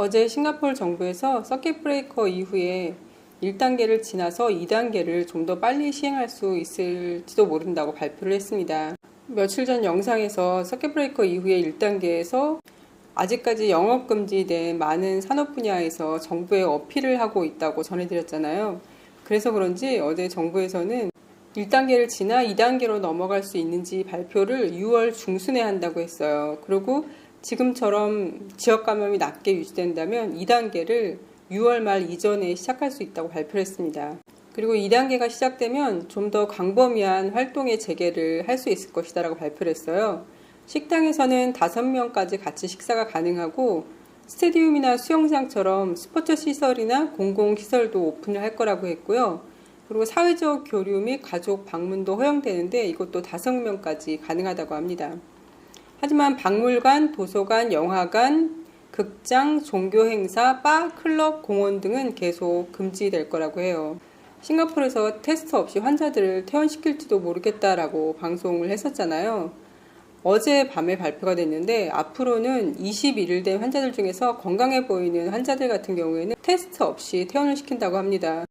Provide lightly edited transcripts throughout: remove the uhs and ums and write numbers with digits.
어제 싱가포르 정부에서 서킷 브레이커 이후에 1단계를 지나서 2단계를 좀 더 빨리 시행할 수 있을지도 모른다고 발표를 했습니다. 며칠 전 영상에서 서킷 브레이커 이후에 1단계에서 아직까지 영업 금지된 많은 산업 분야에서 정부에 어필을 하고 있다고 전해드렸잖아요. 그래서 그런지 어제 정부에서는 1단계를 지나 2단계로 넘어갈 수 있는지 발표를 6월 중순에 한다고 했어요. 그리고 지금처럼 지역 감염이 낮게 유지된다면 2단계를 6월 말 이전에 시작할 수 있다고 발표를 했습니다. 그리고 2단계가 시작되면 좀 더 광범위한 활동의 재개를 할 수 있을 것이다 라고 발표를 했어요. 식당에서는 5명까지 같이 식사가 가능하고 스테디움이나 수영장처럼 스포츠 시설이나 공공시설도 오픈을 할 거라고 했고요. 그리고 사회적 교류 및 가족 방문도 허용되는데 이것도 5명까지 가능하다고 합니다. 하지만 박물관, 도서관, 영화관, 극장, 종교행사, 바, 클럽, 공원 등은 계속 금지될 거라고 해요. 싱가포르에서 테스트 없이 환자들을 퇴원시킬지도 모르겠다라고 방송을 했었잖아요. 어제 밤에 발표가 됐는데 앞으로는 21일 된 환자들 중에서 건강해 보이는 환자들 같은 경우에는 테스트 없이 퇴원을 시킨다고 합니다.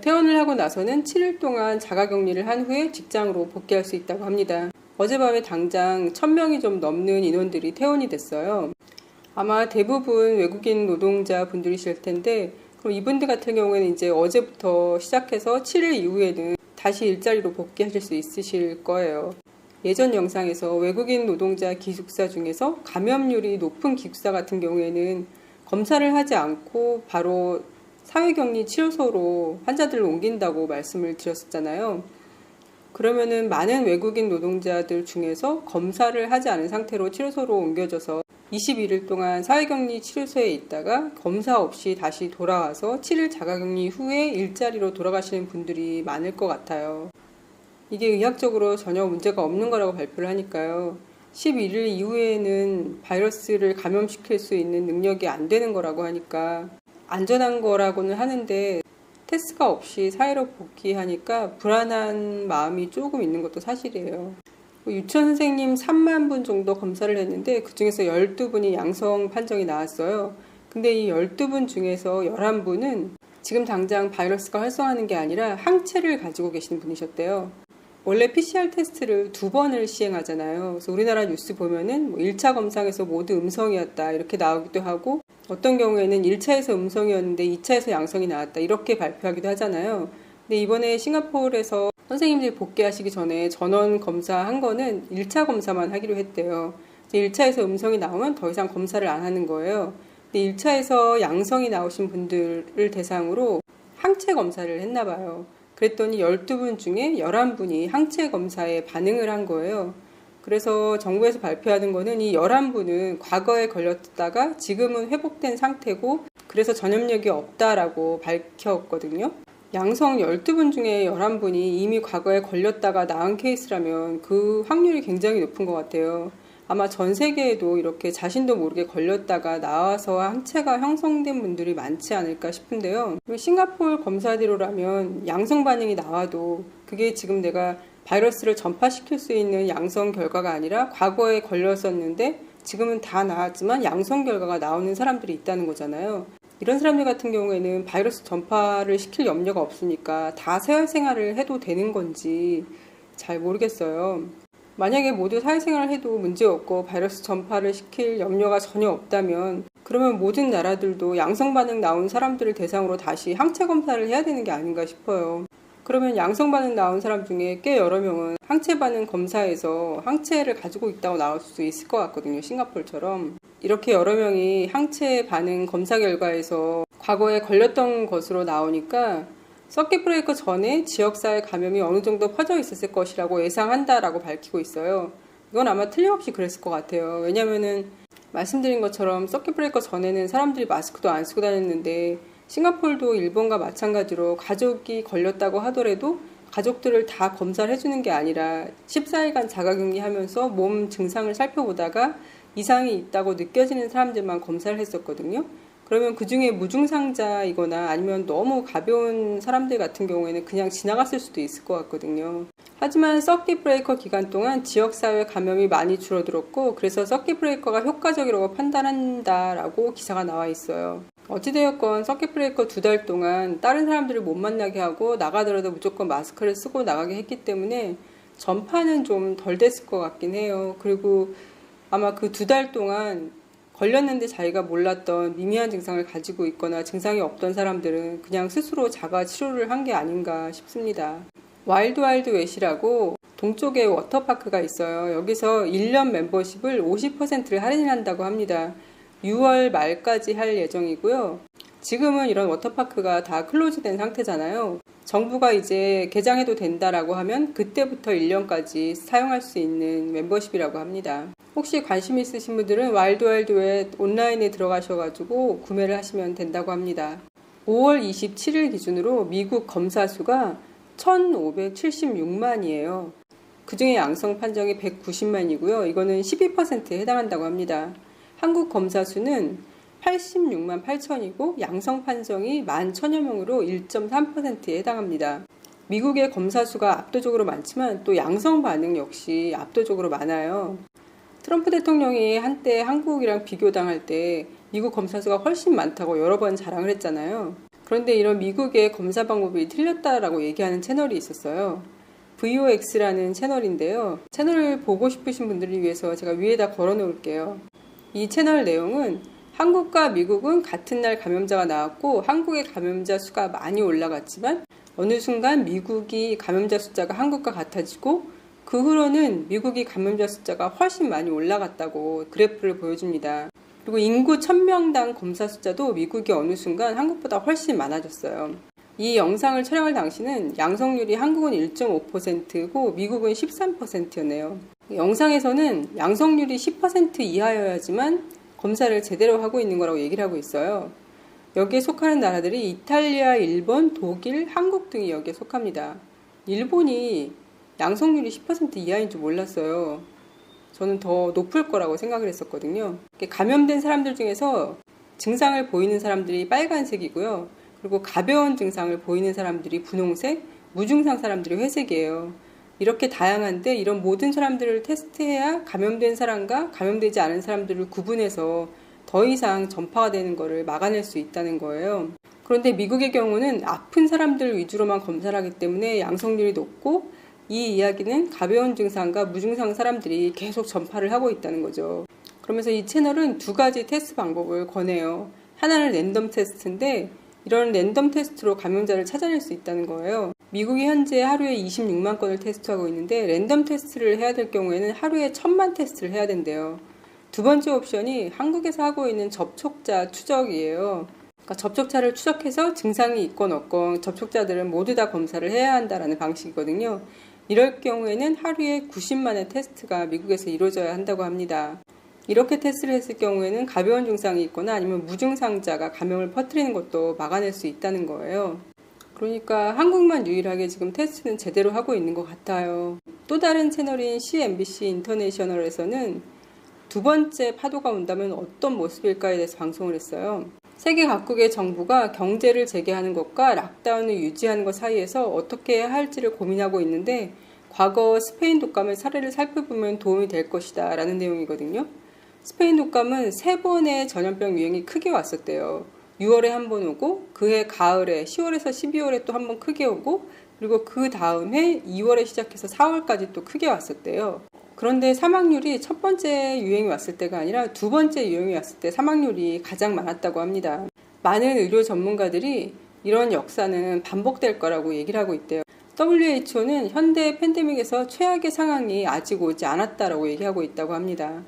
퇴원을 하고 나서는 7일 동안 자가격리를 한 후에 직장으로 복귀할 수 있다고 합니다. 어젯밤에 당장 1000명이 좀 넘는 인원들이 퇴원이 됐어요. 아마 대부분 외국인 노동자 분들이실 텐데 그럼 이분들 같은 경우에는 이제 어제부터 시작해서 7일 이후에는 다시 일자리로 복귀하실 수 있으실 거예요. 예전 영상에서 외국인 노동자 기숙사 중에서 감염률이 높은 기숙사 같은 경우에는 검사를 하지 않고 바로 사회격리 치료소로 환자들을 옮긴다고 말씀을 드렸었잖아요. 그러면은 많은 외국인 노동자들 중에서 검사를 하지 않은 상태로 치료소로 옮겨져서 21일 동안 사회격리 치료소에 있다가 검사 없이 다시 돌아와서 7일 자가격리 후에 일자리로 돌아가시는 분들이 많을 것 같아요. 이게 의학적으로 전혀 문제가 없는 거라고 발표를 하니까요. 11일 이후에는 바이러스를 감염시킬 수 있는 능력이 안 되는 거라고 하니까 안전한 거라고는 하는데 테스트가 없이 사회로 복귀하니까 불안한 마음이 조금 있는 것도 사실이에요. 유치원 선생님 3만 분 정도 검사를 했는데 그 중에서 12분이 양성 판정이 나왔어요. 근데 이 12분 중에서 11분은 지금 당장 바이러스가 활성하는 게 아니라 항체를 가지고 계시는 분이셨대요. 원래 PCR 테스트를 2번을 시행하잖아요. 그래서 우리나라 뉴스 보면은 1차 검사에서 모두 음성이었다 이렇게 나오기도 하고 어떤 경우에는 1차에서 음성이었는데 2차에서 양성이 나왔다 이렇게 발표하기도 하잖아요. 근데 이번에 싱가포르에서 선생님들이 복귀하시기 전에 전원 검사한 거는 1차 검사만 하기로 했대요. 1차에서 음성이 나오면 더 이상 검사를 안 하는 거예요. 근데 1차에서 양성이 나오신 분들을 대상으로 항체 검사를 했나 봐요. 그랬더니 12분 중에 11분이 항체 검사에 반응을 한 거예요. 그래서 정부에서 발표하는 거는 이 11분은 과거에 걸렸다가 지금은 회복된 상태고 그래서 전염력이 없다라고 밝혔거든요. 양성 12분 중에 11분이 이미 과거에 걸렸다가 나은 케이스라면 그 확률이 굉장히 높은 것 같아요. 아마 전 세계에도 이렇게 자신도 모르게 걸렸다가 나와서 항체가 형성된 분들이 많지 않을까 싶은데요. 싱가포르 검사대로라면 양성 반응이 나와도 그게 지금 내가 바이러스를 전파시킬 수 있는 양성 결과가 아니라 과거에 걸렸었는데 지금은 다 나았지만 양성 결과가 나오는 사람들이 있다는 거잖아요. 이런 사람들 같은 경우에는 바이러스 전파를 시킬 염려가 없으니까 다 사회생활을 해도 되는 건지 잘 모르겠어요. 만약에 모두 사회생활을 해도 문제없고 바이러스 전파를 시킬 염려가 전혀 없다면 그러면 모든 나라들도 양성 반응 나온 사람들을 대상으로 다시 항체 검사를 해야 되는 게 아닌가 싶어요. 그러면 양성 반응 나온 사람 중에 꽤 여러 명은 항체 반응 검사에서 항체를 가지고 있다고 나올 수 있을 것 같거든요. 싱가포르처럼. 이렇게 여러 명이 항체 반응 검사 결과에서 과거에 걸렸던 것으로 나오니까 서킷 브레이커 전에 지역사회 감염이 어느 정도 퍼져 있었을 것이라고 예상한다라고 밝히고 있어요. 이건 아마 틀림없이 그랬을 것 같아요. 왜냐면은 말씀드린 것처럼 서킷 브레이커 전에는 사람들이 마스크도 안 쓰고 다녔는데 싱가포르도 일본과 마찬가지로 가족이 걸렸다고 하더라도 가족들을 다 검사를 해주는 게 아니라 14일간 자가격리 하면서 몸 증상을 살펴보다가 이상이 있다고 느껴지는 사람들만 검사를 했었거든요. 그러면 그 중에 무증상자이거나 아니면 너무 가벼운 사람들 같은 경우에는 그냥 지나갔을 수도 있을 것 같거든요. 하지만 서킷 브레이커 기간 동안 지역사회 감염이 많이 줄어들었고, 그래서 서킷 브레이커가 효과적이라고 판단한다라고 기사가 나와 있어요. 어찌되었건 서킷 브레이커 2달 동안 다른 사람들을 못 만나게 하고 나가더라도 무조건 마스크를 쓰고 나가게 했기 때문에 전파는 좀 덜 됐을 것 같긴 해요. 그리고 아마 그 2달 동안 걸렸는데 자기가 몰랐던 미미한 증상을 가지고 있거나 증상이 없던 사람들은 그냥 스스로 자가 치료를 한 게 아닌가 싶습니다. 와일드 웨시라고 동쪽에 워터파크가 있어요. 여기서 1년 멤버십을 50%를 할인한다고 합니다. 6월 말까지 할 예정이고요. 지금은 이런 워터파크가 다 클로즈된 상태잖아요. 정부가 이제 개장해도 된다라고 하면 그때부터 1년까지 사용할 수 있는 멤버십이라고 합니다. 혹시 관심 있으신 분들은 와일드웨 온라인에 들어가셔가지고 구매를 하시면 된다고 합니다. 5월 27일 기준으로 미국 검사 수가 1,576만이에요. 그 중에 양성 판정이 190만이고요. 이거는 12%에 해당한다고 합니다. 한국 검사 수는 86만 8천이고 양성 판정이 11,000여 명으로 1.3%에 해당합니다. 미국의 검사 수가 압도적으로 많지만 또 양성 반응 역시 압도적으로 많아요. 트럼프 대통령이 한때 한국이랑 비교당할 때 미국 검사 수가 훨씬 많다고 여러 번 자랑을 했잖아요. 그런데 이런 미국의 검사 방법이 틀렸다라고 얘기하는 채널이 있었어요. VOX라는 채널인데요. 채널을 보고 싶으신 분들을 위해서 제가 위에다 걸어 놓을게요. 이 채널 내용은 한국과 미국은 같은 날 감염자가 나왔고 한국의 감염자 수가 많이 올라갔지만 어느 순간 미국이 감염자 숫자가 한국과 같아지고 그 후로는 미국이 감염자 숫자가 훨씬 많이 올라갔다고 그래프를 보여줍니다. 그리고 인구 1000명당 검사 숫자도 미국이 어느 순간 한국보다 훨씬 많아졌어요. 이 영상을 촬영할 당시는 양성률이 한국은 1.5%고 미국은 13%였네요. 영상에서는 양성률이 10% 이하여야지만 검사를 제대로 하고 있는 거라고 얘기를 하고 있어요. 여기에 속하는 나라들이 이탈리아, 일본, 독일, 한국 등이 여기에 속합니다. 일본이 양성률이 10% 이하인 줄 몰랐어요. 저는 더 높을 거라고 생각을 했었거든요. 감염된 사람들 중에서 증상을 보이는 사람들이 빨간색이고요. 그리고 가벼운 증상을 보이는 사람들이 분홍색, 무증상 사람들이 회색이에요. 이렇게 다양한데 이런 모든 사람들을 테스트해야 감염된 사람과 감염되지 않은 사람들을 구분해서 더 이상 전파가 되는 것을 막아낼 수 있다는 거예요. 그런데 미국의 경우는 아픈 사람들 위주로만 검사를 하기 때문에 양성률이 높고 이 이야기는 가벼운 증상과 무증상 사람들이 계속 전파를 하고 있다는 거죠. 그러면서 이 채널은 두 가지 테스트 방법을 권해요. 하나는 랜덤 테스트인데 이런 랜덤 테스트로 감염자를 찾아낼 수 있다는 거예요. 미국이 현재 하루에 26만 건을 테스트하고 있는데 랜덤 테스트를 해야 될 경우에는 하루에 1000만 테스트를 해야 된대요. 두 번째 옵션이 한국에서 하고 있는 접촉자 추적이에요. 그러니까 접촉자를 추적해서 증상이 있건 없건 접촉자들은 모두 다 검사를 해야 한다는 방식이거든요. 이럴 경우에는 하루에 90만의 테스트가 미국에서 이루어져야 한다고 합니다. 이렇게 테스트를 했을 경우에는 가벼운 증상이 있거나 아니면 무증상자가 감염을 퍼뜨리는 것도 막아낼 수 있다는 거예요. 그러니까 한국만 유일하게 지금 테스트는 제대로 하고 있는 것 같아요. 또 다른 채널인 CNBC 인터내셔널에서는 두 번째 파도가 온다면 어떤 모습일까에 대해서 방송을 했어요. 세계 각국의 정부가 경제를 재개하는 것과 락다운을 유지하는 것 사이에서 어떻게 해야 할지를 고민하고 있는데 과거 스페인 독감의 사례를 살펴보면 도움이 될 것이다 라는 내용이거든요. 스페인 독감은 3번의 전염병 유행이 크게 왔었대요. 6월에 한 번 오고 그해 가을에 10월에서 12월에 또 한 번 크게 오고 그리고 그 다음 해 2월에 시작해서 4월까지 또 크게 왔었대요. 그런데 사망률이 첫 번째 유행이 왔을 때가 아니라 두 번째 유행이 왔을 때 사망률이 가장 많았다고 합니다. 많은 의료 전문가들이 이런 역사는 반복될 거라고 얘기를 하고 있대요. WHO는 현대 팬데믹에서 최악의 상황이 아직 오지 않았다라고 얘기하고 있다고 합니다.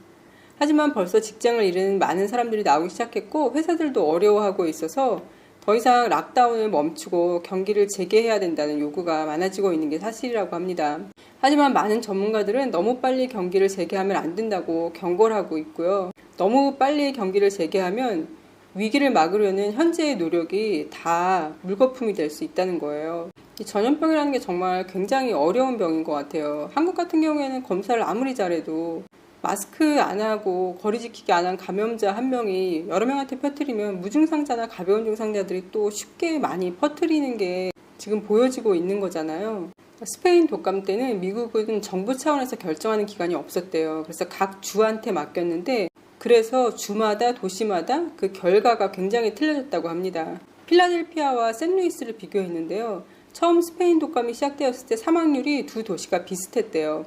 하지만 벌써 직장을 잃은 많은 사람들이 나오기 시작했고 회사들도 어려워하고 있어서 더 이상 락다운을 멈추고 경기를 재개해야 된다는 요구가 많아지고 있는 게 사실이라고 합니다. 하지만 많은 전문가들은 너무 빨리 경기를 재개하면 안 된다고 경고를 하고 있고요. 너무 빨리 경기를 재개하면 위기를 막으려는 현재의 노력이 다 물거품이 될 수 있다는 거예요. 이 전염병이라는 게 정말 굉장히 어려운 병인 것 같아요. 한국 같은 경우에는 검사를 아무리 잘해도 마스크 안 하고 거리 지키기 안 한 감염자 한 명이 여러 명한테 퍼뜨리면 무증상자나 가벼운 증상자들이 또 쉽게 많이 퍼뜨리는 게 지금 보여지고 있는 거잖아요. 스페인 독감 때는 미국은 정부 차원에서 결정하는 기관이 없었대요. 그래서 각 주한테 맡겼는데 그래서 주마다 도시마다 그 결과가 굉장히 틀려졌다고 합니다. 필라델피아와 샌루이스를 비교했는데요. 처음 스페인 독감이 시작되었을 때 사망률이 두 도시가 비슷했대요.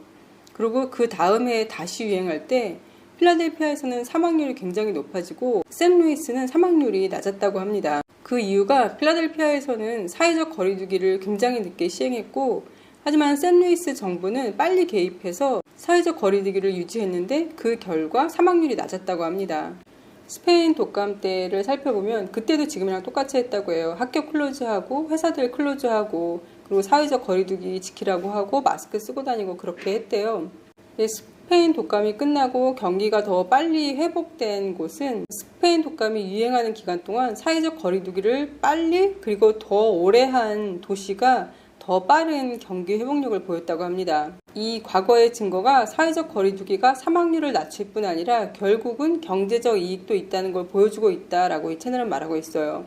그리고 그 다음 해에 다시 유행할 때 필라델피아에서는 사망률이 굉장히 높아지고 샌루이스는 사망률이 낮았다고 합니다. 그 이유가 필라델피아에서는 사회적 거리두기를 굉장히 늦게 시행했고 하지만 샌루이스 정부는 빨리 개입해서 사회적 거리두기를 유지했는데 그 결과 사망률이 낮았다고 합니다. 스페인 독감 때를 살펴보면 그때도 지금이랑 똑같이 했다고 해요. 학교 클로즈하고 회사들 클로즈하고 그리고 사회적 거리두기 지키라고 하고 마스크 쓰고 다니고 그렇게 했대요. 스페인 독감이 끝나고 경기가 더 빨리 회복된 곳은 스페인 독감이 유행하는 기간 동안 사회적 거리두기를 빨리 그리고 더 오래 한 도시가 더 빠른 경기 회복력을 보였다고 합니다. 이 과거의 증거가 사회적 거리두기가 사망률을 낮출 뿐 아니라 결국은 경제적 이익도 있다는 걸 보여주고 있다라고 이 채널은 말하고 있어요.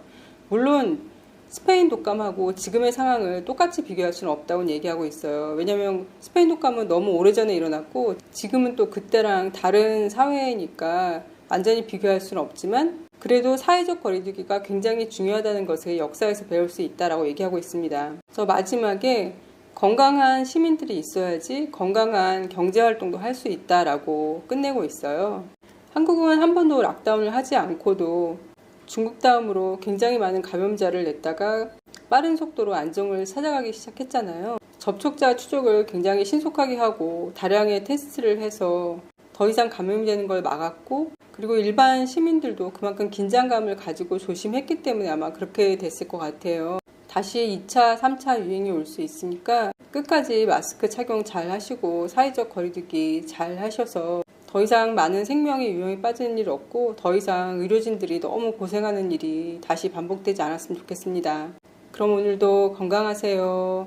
물론 스페인 독감하고 지금의 상황을 똑같이 비교할 수는 없다고 얘기하고 있어요. 왜냐하면 스페인 독감은 너무 오래전에 일어났고 지금은 또 그때랑 다른 사회니까 완전히 비교할 수는 없지만 그래도 사회적 거리두기가 굉장히 중요하다는 것을 역사에서 배울 수 있다라고 얘기하고 있습니다. 그래서 마지막에 건강한 시민들이 있어야지 건강한 경제활동도 할 수 있다라고 끝내고 있어요. 한국은 한 번도 락다운을 하지 않고도 중국 다음으로 굉장히 많은 감염자를 냈다가 빠른 속도로 안정을 찾아가기 시작했잖아요. 접촉자 추적을 굉장히 신속하게 하고 다량의 테스트를 해서 더 이상 감염되는 걸 막았고 그리고 일반 시민들도 그만큼 긴장감을 가지고 조심했기 때문에 아마 그렇게 됐을 것 같아요. 다시 2차, 3차 유행이 올 수 있으니까 끝까지 마스크 착용 잘 하시고 사회적 거리두기 잘 하셔서 더 이상 많은 생명의 위험에 빠지는 일 없고 더 이상 의료진들이 너무 고생하는 일이 다시 반복되지 않았으면 좋겠습니다. 그럼 오늘도 건강하세요.